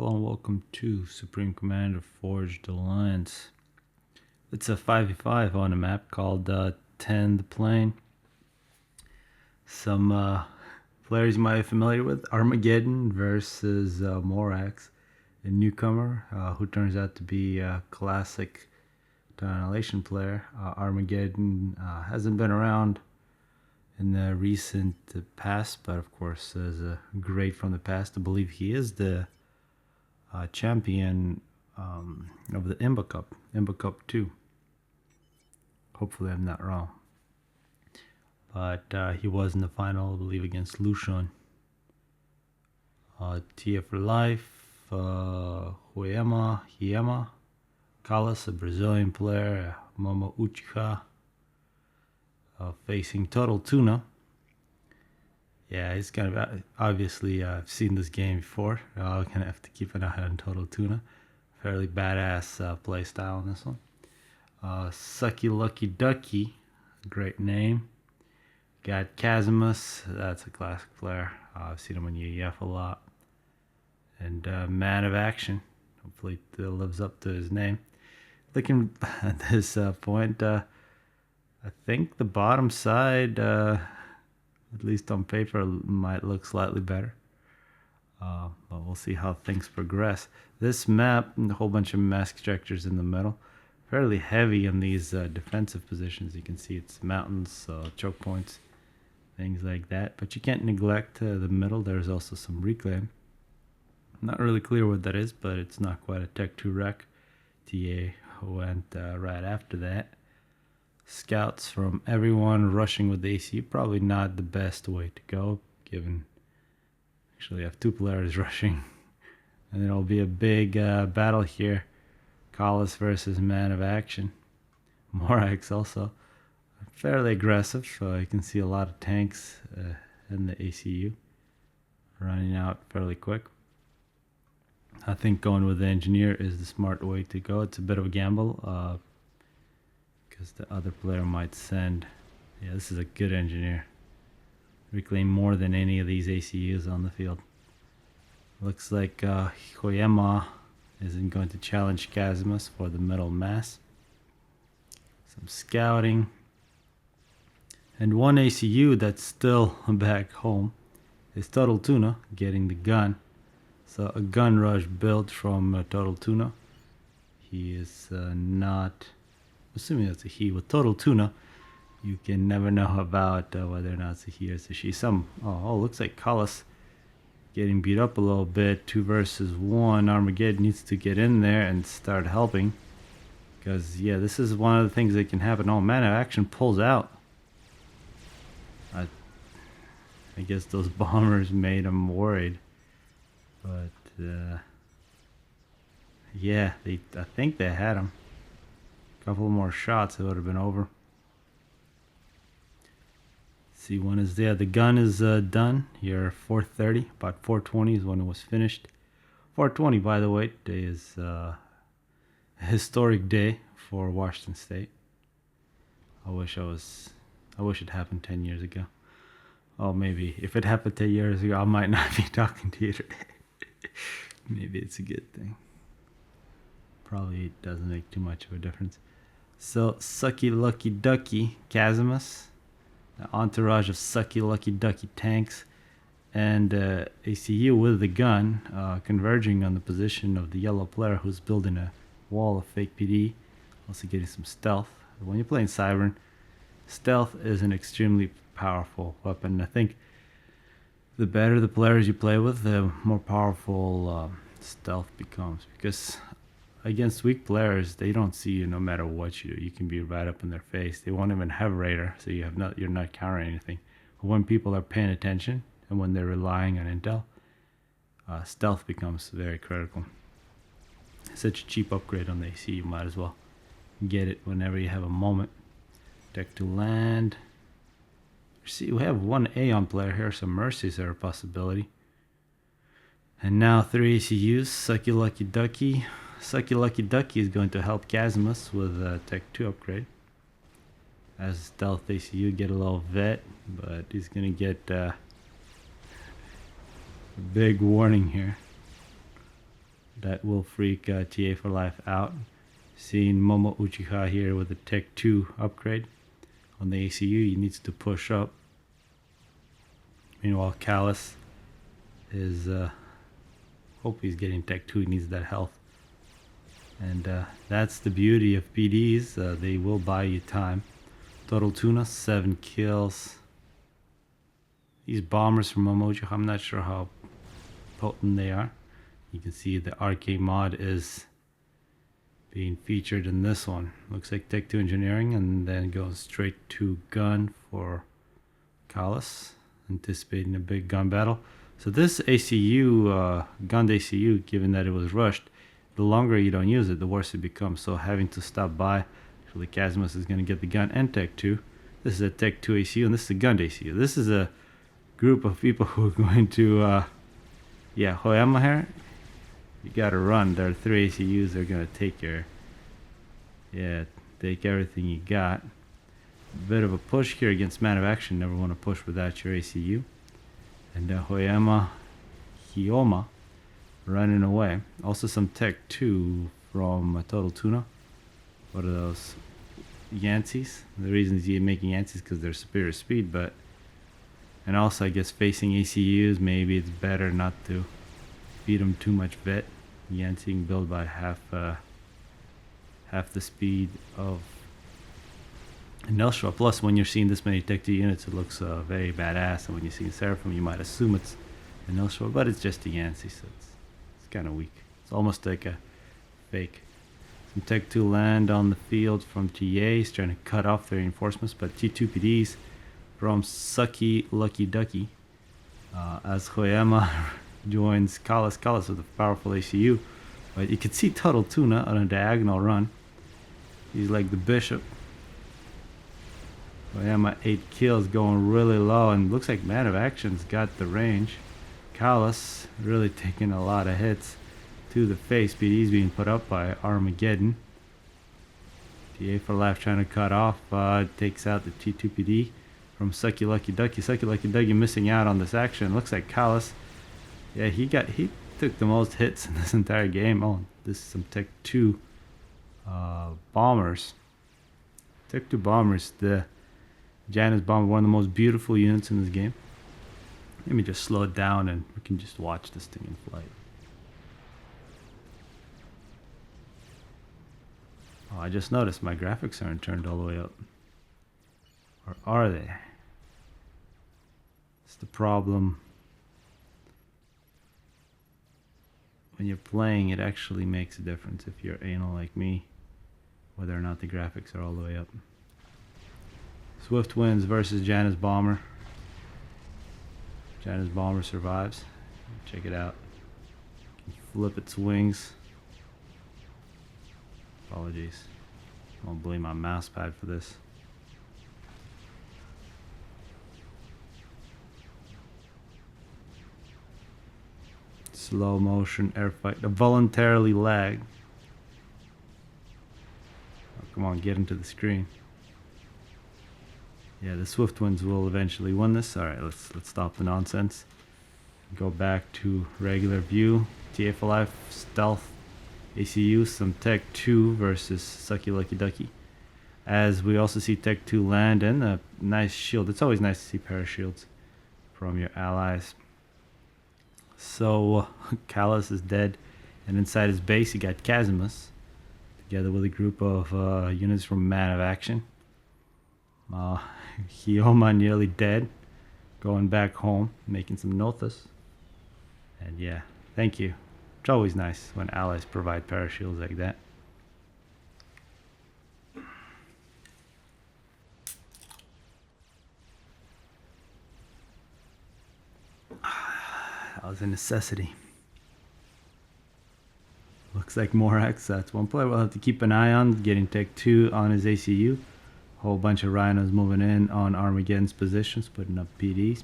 Hello and welcome to Supreme Commander Forged Alliance. It's a 5v5 on a map called 10 the Plane. Some players you might be familiar with: Armageddon versus Morax, a newcomer who turns out to be a classic Annihilation player. Armageddon hasn't been around in the recent past, but of course is great from the past. I believe he is the champion of the Imba Cup 2. Hopefully I'm not wrong. But he was in the final, I believe, against Lucian. Tia for life, Hiema, Carlos, a Brazilian player, Momo Uchiha, facing Total Tuna. Yeah, he's kind of obviously I've seen this game before. I'm gonna have to keep an eye on Total Tuna. Fairly badass play style in this one. Sucky Lucky Ducky, great name. Got Casimus, that's a classic player. I've seen him on UEF a lot. And Man of Action, hopefully it lives up to his name. Looking at this point, I think the bottom side, at least on paper, might look slightly better. But we'll see how things progress. This map, a whole bunch of mask structures in the middle. Fairly heavy in these defensive positions. You can see it's mountains, choke points, things like that. But you can't neglect the middle. There's also some reclaim. Not really clear what that is, but it's not quite a Tech 2 wreck. TA went right after that. Scouts from everyone rushing with the AC. Probably not the best way to go, given actually I have two players rushing. And there'll be a big battle here. Collis versus Man of Action. Morax also fairly aggressive. You can see a lot of tanks in the ACU running out fairly quick. I think going with the engineer is the smart way to go. It's a bit of a gamble because the other player might send. Yeah, this is a good engineer. Reclaim more than any of these ACUs on the field. Looks like Hiema isn't going to challenge Casimus for the middle mass. Some scouting. And one ACU that's still back home is Total Tuna getting the gun. So a gun rush built from Total Tuna. He is not, assuming that's a he. With Total Tuna, you can never know about whether or not it's a he or it's a she. Looks like Collis getting beat up a little bit. 2 versus 1. Armageddon needs to get in there and start helping. Because, yeah, this is one of the things that can happen. Oh, Man of Action pulls out. I guess those bombers made him worried. But, yeah, I think they had him. A couple more shots, it would have been over. See, one is there. The gun is done here. 4:30, about 4:20 is when it was finished. 4:20, by the way, today is a historic day for Washington State. I wish it happened 10 years ago. Oh, maybe if it happened 10 years ago, I might not be talking to you today. Maybe it's a good thing. Probably doesn't make too much of a difference. So, Sucky Lucky Ducky, Casimus. The entourage of Sucky Lucky Ducky tanks and ACU with the gun converging on the position of the yellow player who's building a wall of fake PD, also getting some stealth. When you're playing Cybern, stealth is an extremely powerful weapon. I think the better the players you play with, the more powerful stealth becomes, because against weak players, they don't see you no matter what you do. You can be right up in their face. They won't even have radar, so you're not countering anything. But when people are paying attention and when they're relying on intel, stealth becomes very critical. Such a cheap upgrade on the AC, you might as well get it whenever you have a moment. Deck to land. See, we have one Aeon player here, so Mercies are a possibility. And now 3 ACUs, Sucky Lucky Ducky. Sucky Lucky Ducky is going to help Casimus with a Tech 2 upgrade. As Stealth ACU get a little vet, but he's going to get a big warning here. That will freak TA for life out. Seeing Momo Uchiha here with a Tech 2 upgrade on the ACU. He needs to push up. Meanwhile, Callus is hope he's getting Tech 2. He needs that health. And that's the beauty of PDs. They will buy you time. Total tuna, 7 kills. These bombers from Momo Uchiha, I'm not sure how potent they are. You can see the RK mod is being featured in this one. Looks like Tech 2 engineering, and then goes straight to gun for Callus, anticipating a big gun battle. So this ACU, gunned ACU, given that it was rushed, the longer you don't use it, the worse it becomes. So having to stop by, actually Casimus is going to get the gun and Tech 2. This is a Tech 2 ACU, and this is a gunned ACU. This is a group of people who are going to, yeah, Hoyama here. You gotta run. There are 3 ACUs. They're gonna take your, yeah, take everything you got. Bit of a push here against Man of Action. Never want to push without your ACU. And Hoyama, Hiyoma, running away. Also some Tech 2 from Total Tuna. What are those? Yanceys. The reason he's making Yanceys because they're superior speed, but and also I guess facing ACUs, maybe it's better not to feed them too much vet. Yancey can build by half the speed of Nelshua. Plus, when you're seeing this many Tech 2 units, it looks very badass. And when you're seeing Seraphim, you might assume it's a Nelshua, but it's just a Yancey, so it's kind of weak. It's almost like a fake. Some Tech 2 land on the field from TAs, trying to cut off their reinforcements, but T2 PDs from Sucky Lucky Ducky as Hoyama joins Callus with a powerful ACU. But you can see Total Tuna on a diagonal run. He's like the bishop. Hoyama 8 kills, going really low, and looks like Man of Action's got the range. Callus really taking a lot of hits to the face. PD's being put up by Armageddon. TA for life trying to cut off. Takes out the T2 PD from Sucky Lucky Ducky. Sucky Lucky Ducky missing out on this action. Looks like Callus. Yeah, he took the most hits in this entire game. Oh, this is some Tech 2 bombers. Tech 2 bombers. The Janus bomber, one of the most beautiful units in this game. Let me just slow it down and we can just watch this thing in flight. Oh, I just noticed my graphics aren't turned all the way up. Or are they? It's the problem. When you're playing, it actually makes a difference if you're anal like me, whether or not the graphics are all the way up. Swift wins versus Janus Bomber. Janus Bomber survives. Check it out. Can flip its wings. Apologies. I won't blame my mouse pad for this. Slow motion airfight. A voluntarily lag. Oh, come on, get into the screen. Yeah, the Swift Winds will eventually win this. Alright, let's stop the nonsense. Go back to regular view. TA for life, stealth, ACU, some Tech 2 versus Sucky Lucky Ducky. As we also see Tech 2 land and a nice shield. It's always nice to see parashields from your allies. So Callus is dead, and inside his base you got Casimus, together with a group of units from Man of Action. Hiyoma nearly dead, going back home, making some nothas. And yeah, thank you. It's always nice when allies provide parashields like that. That was a necessity. Looks like Morax. That's one player we'll have to keep an eye on. Getting Tech 2 on his ACU. Whole bunch of Rhinos moving in on Armageddon's positions, putting up PDs.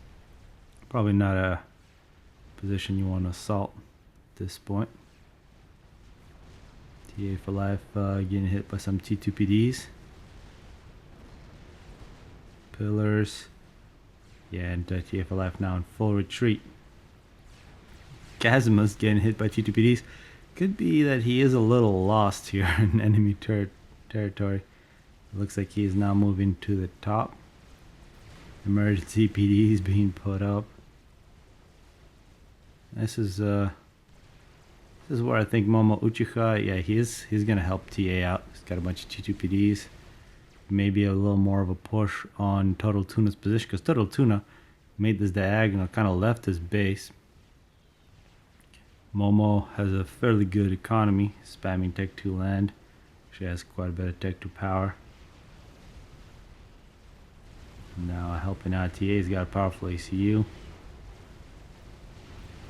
Probably not a position you want to assault at this point. TA for life getting hit by some T2 PDs. Pillars. Yeah, and TA for life now in full retreat. Casimus getting hit by T2 PDs. Could be that he is a little lost here in enemy territory. It looks like he is now moving to the top. Emergency PDs being put up. This is where I think Momo Uchiha, yeah, he's gonna help TA out. He's got a bunch of T2 PDs. Maybe a little more of a push on Total Tuna's position, because Total Tuna made this diagonal, kind of left his base. Momo has a fairly good economy, spamming Tech 2 land. She has quite a bit of Tech 2 power. Now helping out TA, he's got a powerful ACU.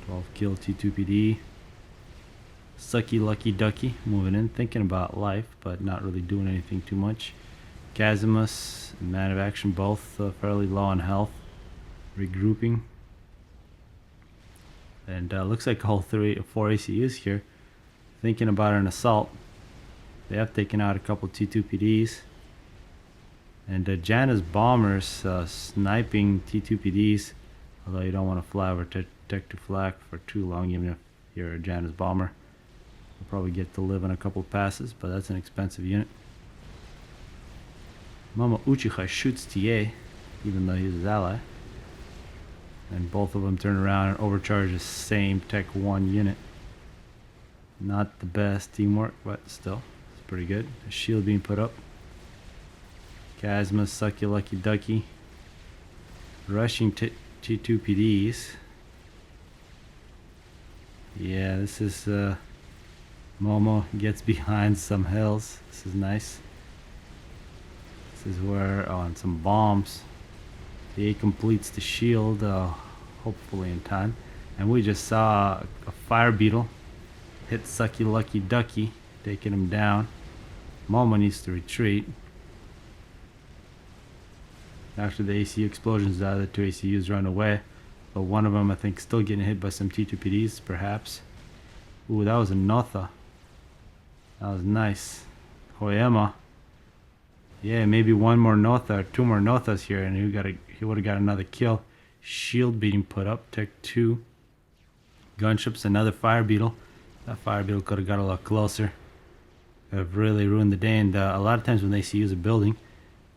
12 kill T2 PD. Sucky Lucky Ducky moving in, thinking about life, but not really doing anything too much. Kazimus and Man of Action both fairly low on health. Regrouping. And looks like all 4 ACUs here thinking about an assault. They have taken out a couple T2 PDs. And Janus bombers sniping T2 PDs, although you don't want to fly over Tech to flak for too long, even if you're a Janus bomber. You'll probably get to live on a couple passes, but that's an expensive unit. Momo Uchiha shoots TA, even though he's his ally. And both of them turn around and overcharge the same Tech 1 unit. Not the best teamwork, but still, it's pretty good. A shield being put up. Kazma, Sucky Lucky Ducky. Rushing T2 PDs. Yeah, this is Momo gets behind some hills. This is nice. This is where on some bombs TA completes the shield, hopefully in time. And we just saw a fire beetle hit Sucky Lucky Ducky, taking him down. Momo needs to retreat. After the AC explosions, the other 2 ACUs run away. But one of them, I think, still getting hit by some T2 PDs, perhaps. Ooh, that was a Notha. That was nice. Hoyama. Yeah, maybe one more Notha or 2 more Nothas here, and he would have got another kill. Shield being put up. Tech 2. Gunships, another fire beetle. That fire beetle could have got a lot closer. Could have really ruined the day. And a lot of times when they see use a building,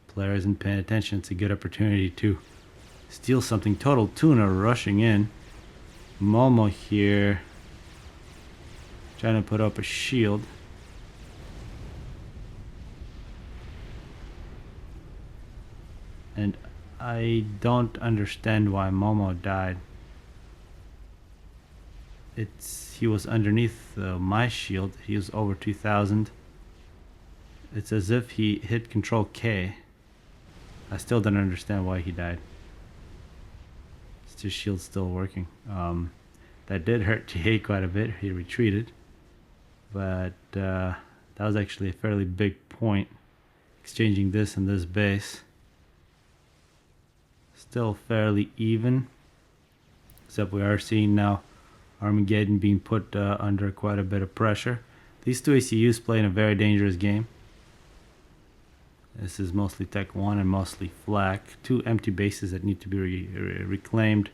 player isn't paying attention. It's a good opportunity to steal something. Total Tuna rushing in. Momo here trying to put up a shield. And I don't understand why Momo died. He was underneath my shield. He was over 2000. It's as if he hit Control K. I still don't understand why he died. His shield's still working. That did hurt TA quite a bit. He retreated. But that was actually a fairly big point. Exchanging this and this base. Still fairly even. Except we are seeing now Armageddon being put under quite a bit of pressure. These 2 ACUs playing a very dangerous game. This is mostly Tech 1 and mostly flak. 2 empty bases that need to be reclaimed.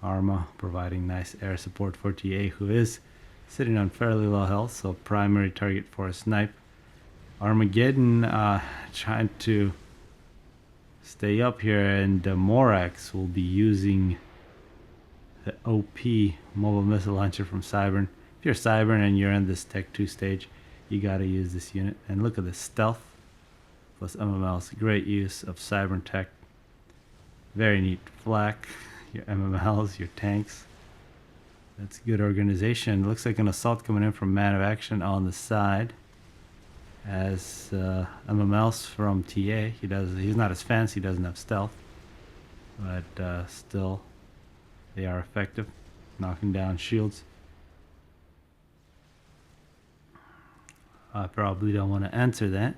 Arma providing nice air support for TA, who is sitting on fairly low health, so primary target for a snipe. Armageddon trying to stay up here, and Morax will be using the OP mobile missile launcher from Cybern. If you're Cybern and you're in this Tech 2 stage, you gotta use this unit. And look at the stealth plus MMLs. Great use of Cybern tech. Very neat. Flak, your MMLs, your tanks. That's good organization. Looks like an assault coming in from Man of Action on the side. As MMLs from TA. He's not as fancy, he doesn't have stealth. But still, they are effective. Knocking down shields. I probably don't want to answer that.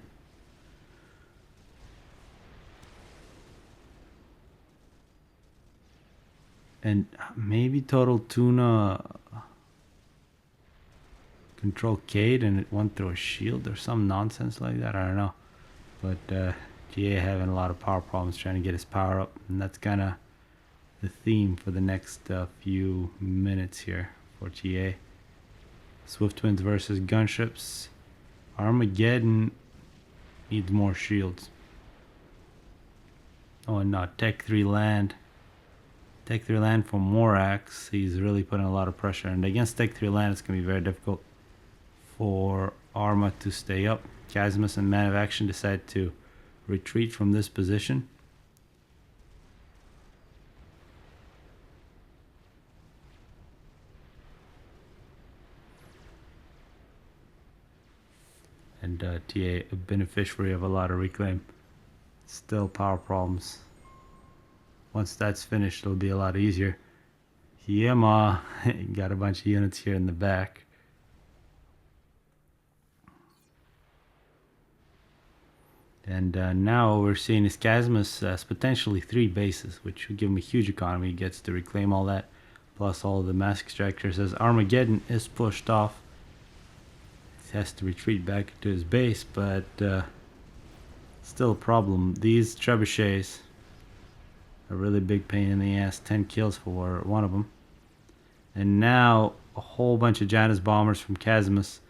And maybe Total Tuna Control K'd and it went through a shield or some nonsense like that. I don't know. But TA having a lot of power problems trying to get his power up. And that's kind of the theme for the next few minutes here for TA. Swift Twins versus gunships. Armageddon needs more shields. Oh, and not Tech 3 land. Tech 3 land for Morax. He's really putting a lot of pressure. And against Tech 3 land, it's going to be very difficult for Arma to stay up. Casimus and Man of Action decide to retreat from this position. And TA, a beneficiary of a lot of reclaim. Still power problems. Once that's finished, it'll be a lot easier. Hiema got a bunch of units here in the back. And now we're seeing is Casimus has potentially 3 bases, which would give him a huge economy. He gets to reclaim all that, plus all of the mass extractors. As Armageddon is pushed off, he has to retreat back to his base, but still a problem. These trebuchets are a really big pain in the ass. 10 kills for one of them. And now a whole bunch of Janus bombers from Casimus.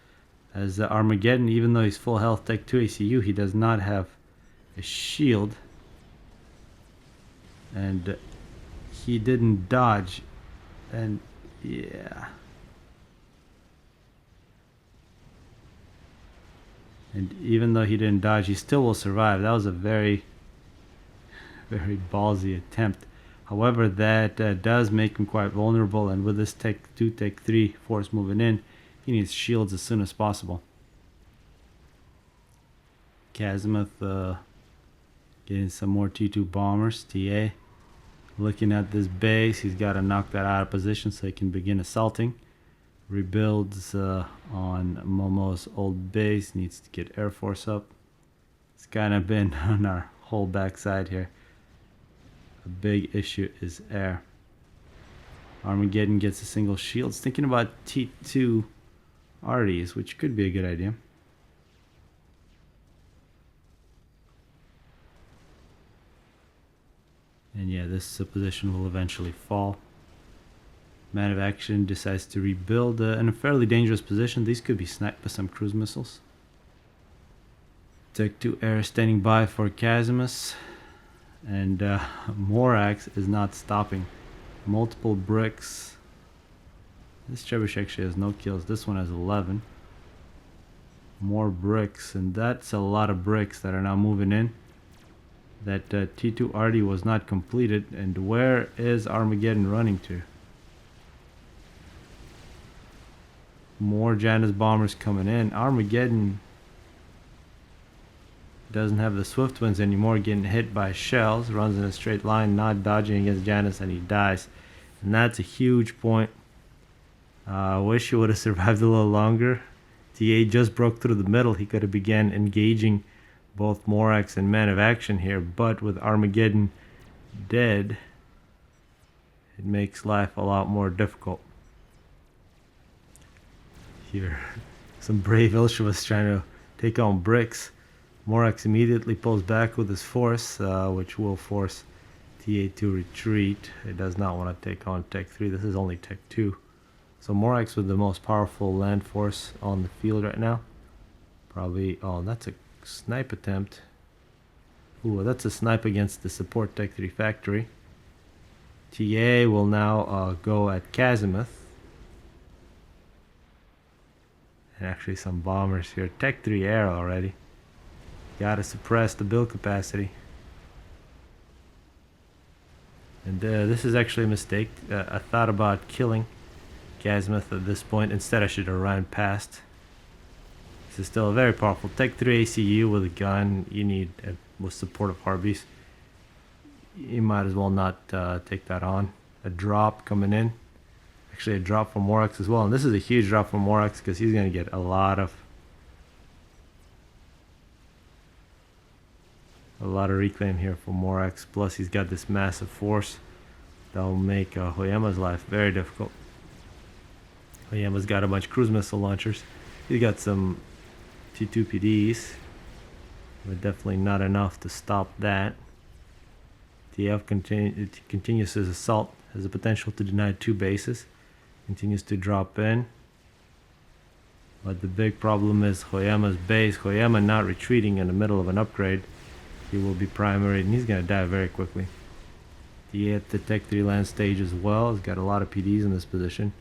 As Armageddon, even though he's full health, Tech 2 ACU, he does not have a shield. And he didn't dodge. And yeah. And even though he didn't dodge, he still will survive. That was a very, very ballsy attempt. However, that does make him quite vulnerable. And with this Tech 2, Tech 3 force moving in, he needs shields as soon as possible. Casimuth getting some more T2 bombers. TA looking at this base. He's got to knock that out of position so he can begin assaulting. Rebuilds on Momo's old base. Needs to get Air Force up. It's kind of been on our whole backside here. A big issue is air. Armageddon gets a single shield. Thinking about T2 RDs, which could be a good idea. And yeah, this position will eventually fall. Man of Action decides to rebuild in a fairly dangerous position. These could be sniped by some cruise missiles. Tech 2 Air standing by for Casimus. And Morax is not stopping. Multiple bricks. This trebuchet actually has no kills. This one has 11. More bricks, and that's a lot of bricks that are now moving in. That T2 RD was not completed. And where is Armageddon running to? More Janus bombers coming in. Armageddon doesn't have the Swift Winds anymore, getting hit by shells. Runs in a straight line, not dodging against Janus, and he dies. And that's a huge point. I wish he would have survived a little longer. TA just broke through the middle. He could have began engaging both Morax and Man of Action here, but with Armageddon dead, it makes life a lot more difficult. Here, some brave Ilshevas trying to take on bricks. Morax immediately pulls back with his force, which will force TA to retreat. It does not want to take on Tech 3. This is only Tech 2. So Morax with the most powerful land force on the field right now. Probably, oh, that's a snipe attempt. Ooh, that's a snipe against the support Tech 3 factory. TA will now go at Casimuth. And actually some bombers here. Tech 3 air already. Gotta suppress the build capacity. And this is actually a mistake. I thought about killing Casimuth at this point. Instead, I should have run past. This is still a very powerful Tech 3 ACU with a gun. You need, with support of Harbies, you might as well not take that on. A drop coming in. Actually, a drop from Morax as well. And this is a huge drop from Morax because he's going to get a lot of reclaim here from Morax. Plus, he's got this massive force that will make Hoyama's life very difficult. Hoyama's got a bunch of cruise missile launchers. He's got some T2 PDs, but definitely not enough to stop that. TF continues his assault, has the potential to deny 2 bases. Continues to drop in. But the big problem is Hoyama's base. Hoyama not retreating in the middle of an upgrade. He will be primary and he's gonna die very quickly. He at the Tech 3 land stage as well. He's got a lot of PDs in this position.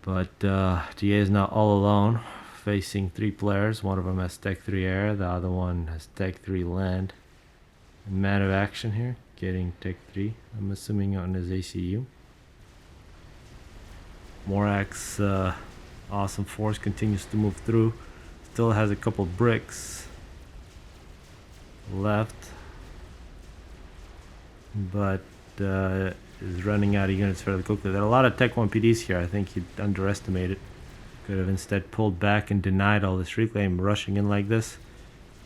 But TA is not all alone, facing 3 players. One of them has Tech 3 air, the other one has Tech 3 land. Man of action here, getting Tech 3, I'm assuming on his ACU. Morax, awesome force, continues to move through. Still has a couple bricks left, but is running out of units fairly quickly. There are a lot of Tech 1 PDs here. I think he underestimated. Could have instead pulled back and denied all this reclaim. Rushing in like this,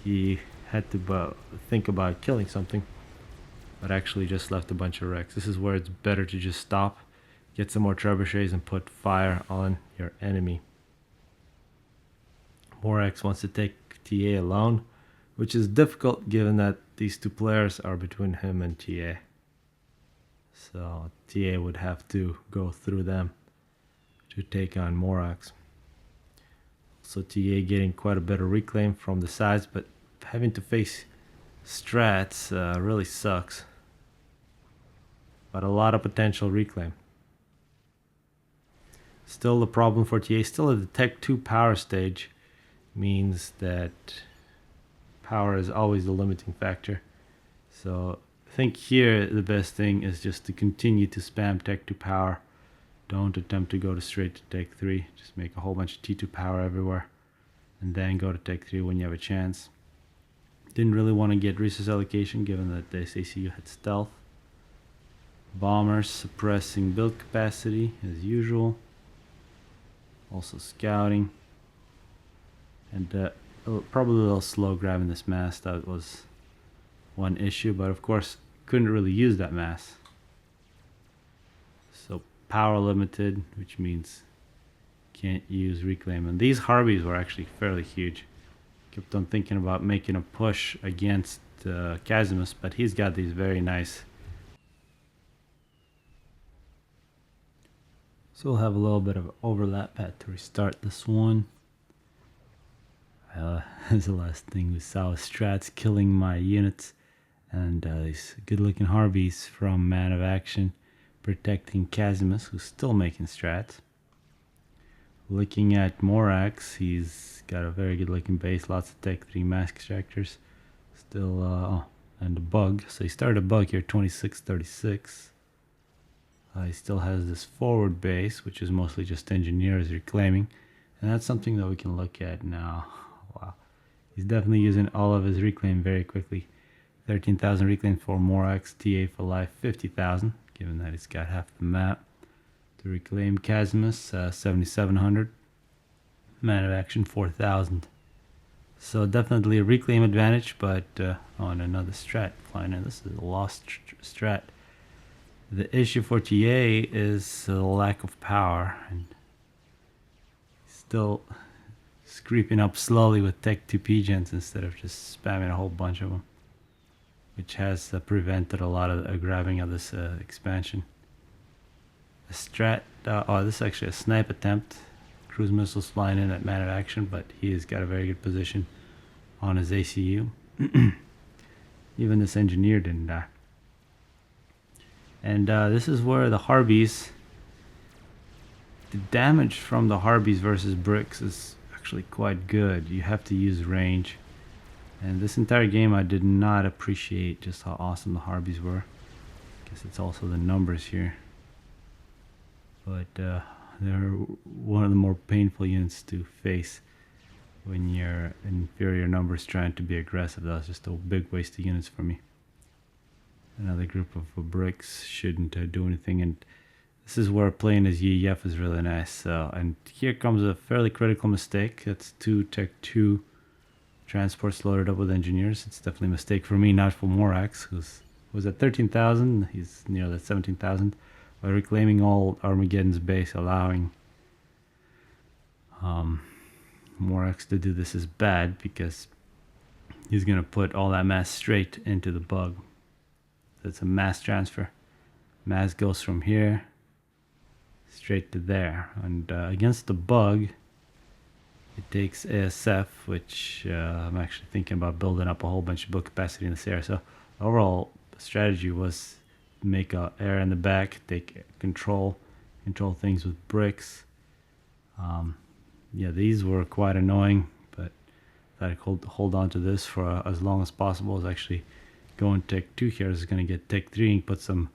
he had to think about killing something, but actually just left a bunch of wrecks. This is where it's better to just stop, get some more trebuchets, and put fire on your enemy. Morax wants to take TA alone, which is difficult given that these 2 players are between him and TA. So TA would have to go through them to take on Morax. So TA getting quite a bit of reclaim from the sides, but having to face strats really sucks. But a lot of potential reclaim. Still the problem for TA, still at the Tech 2 power stage, means that power is always the limiting factor. So I think here the best thing is just to continue to spam Tech 2 power. Don't attempt to go straight to Tech 3. Just make a whole bunch of T2 power everywhere and then go to Tech 3 when you have a chance. Didn't really want to get resource allocation given that this ACU had stealth. Bombers suppressing build capacity as usual. Also scouting. And probably a little slow grabbing this mass. That was one issue, but of course couldn't really use that mass. So power limited, which means can't use reclaim. And these Harbies were actually fairly huge. Kept on thinking about making a push against Casimus, but he's got these very nice. So we'll have a little bit of overlap. Had to restart this one. That's the last thing we saw was strats killing my units, and these good looking Harbies from Man of Action protecting Casimus, who's still making strats. Looking at Morax, he's got a very good looking base, lots of Tech 3 mask extractors. Still, and a bug. So he started a bug here, 2636. He still has this forward base, which is mostly just engineers reclaiming. And that's something that we can look at now. Wow. He's definitely using all of his reclaim very quickly. 13,000 reclaim for Morax, TA for life 50,000, given that he's got half the map. To reclaim Casimus, 7,700. Man of Action, 4,000. So definitely a reclaim advantage, but on another strat. Fine, and this is a lost strat. The issue for TA is the lack of power, and still creeping up slowly with Tech 2 P-gens instead of just spamming a whole bunch of them, which has prevented a lot of grabbing of this expansion. A strat, this is actually a snipe attempt. Cruise missiles flying in at Man of Action, but he has got a very good position on his ACU. Even this engineer didn't die. And this is where the Harbies, the damage from the Harbies versus bricks is actually quite good. You have to use range. And this entire game I did not appreciate just how awesome the Harbies were. I guess it's also the numbers here. But they're one of the more painful units to face when you're inferior numbers trying to be aggressive. That was just a big waste of units for me. Another group of bricks shouldn't do anything, and this is where playing as YEF is really nice. And here comes a fairly critical mistake. That's 2 Tech 2 transports loaded up with engineers. It's definitely a mistake for me, not for Morax, who's was at 13,000. He's near that 17,000. By reclaiming all Armageddon's base, allowing Morax to do this is bad because he's going to put all that mass straight into the bug. It's a mass transfer. Mass goes from here, straight to there. And against the bug, it takes ASF, which I'm actually thinking about building up a whole bunch of build capacity in this area. So overall strategy was make a air in the back, take control things with bricks. Yeah, these were quite annoying, but I hold on to this for as long as possible. Is actually going Tech 2 here is going to get Tech 3 and put some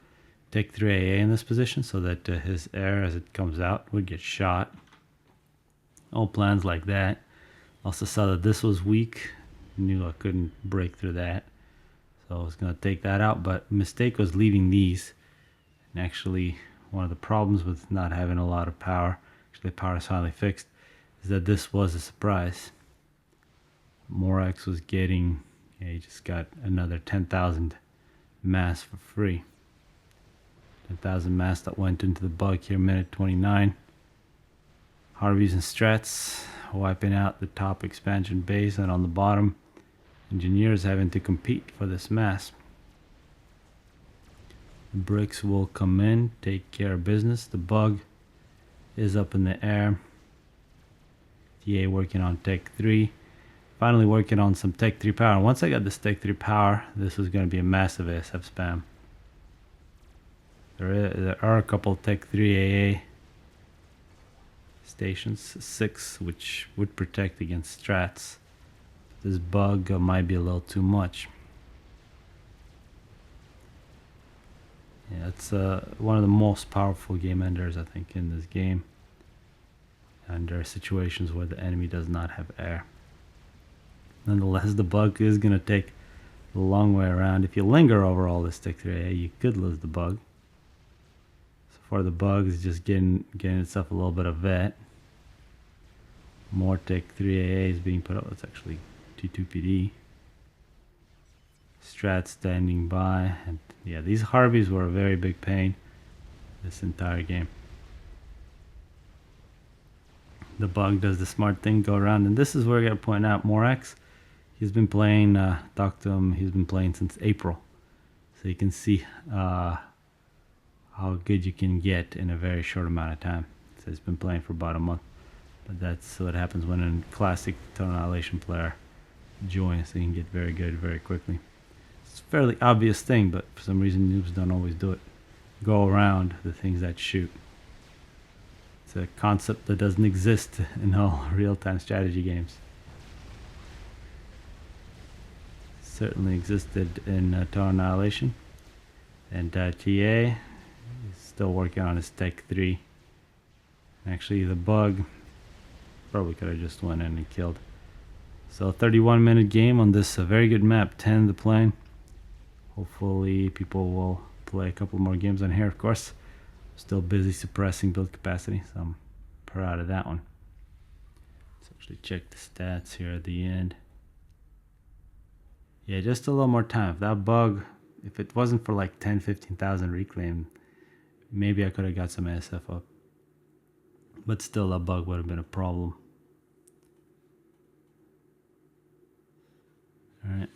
Tech 3 AA in this position so that his air as it comes out would get shot. All plans like that. Also saw that this was weak. Knew I couldn't break through that. So I was going to take that out, but mistake was leaving these. And actually, one of the problems with not having a lot of power, actually power is finally fixed, is that this was a surprise. Morax was getting, he just got another 10,000 mass for free. 10,000 mass that went into the bug here, minute 29. Harveys and Strats wiping out the top expansion base, and on the bottom, engineers having to compete for this mass. The bricks will come in, take care of business. The bug is up in the air. TA working on Tech 3. Finally working on some Tech 3 power. Once I got this Tech 3 power, this was going to be a massive ASF spam. There are a couple Tech 3 AA stations, 6, which would protect against strats. This bug might be a little too much. Yeah, it's one of the most powerful game enders, I think, in this game. And there are situations where the enemy does not have air. Nonetheless, the bug is going to take a long way around. If you linger over all this Tech 3A, you could lose the bug. So far, the bug is just getting itself a little bit of vet. More Tech 3AA is being put up. It's actually T2PD. Strat standing by. And yeah, these Harveys were a very big pain this entire game. The bug does the smart thing, go around, and this is where I gotta point out Morax. He's been playing, talked to him, he's been playing since April. So you can see how good you can get in a very short amount of time. So he's been playing for about a month. But that's what happens when a classic Total Annihilation player joins. So you can get very good very quickly. It's a fairly obvious thing, but for some reason noobs don't always do it. Go around the things that shoot. It's a concept that doesn't exist in all real-time strategy games. Certainly existed in Total Annihilation. And TA is still working on his Tech 3. Actually, the bug probably could have just went in and killed. So 31-minute game on this very good map, 10 the plane. Hopefully people will play a couple more games on here, of course. Still busy suppressing build capacity, so I'm proud of that one. Let's actually check the stats here at the end. Yeah, just a little more time. If that bug, if it wasn't for like 10-15,000 reclaim, maybe I could have got some ASF up. But still, that bug would have been a problem. Alright.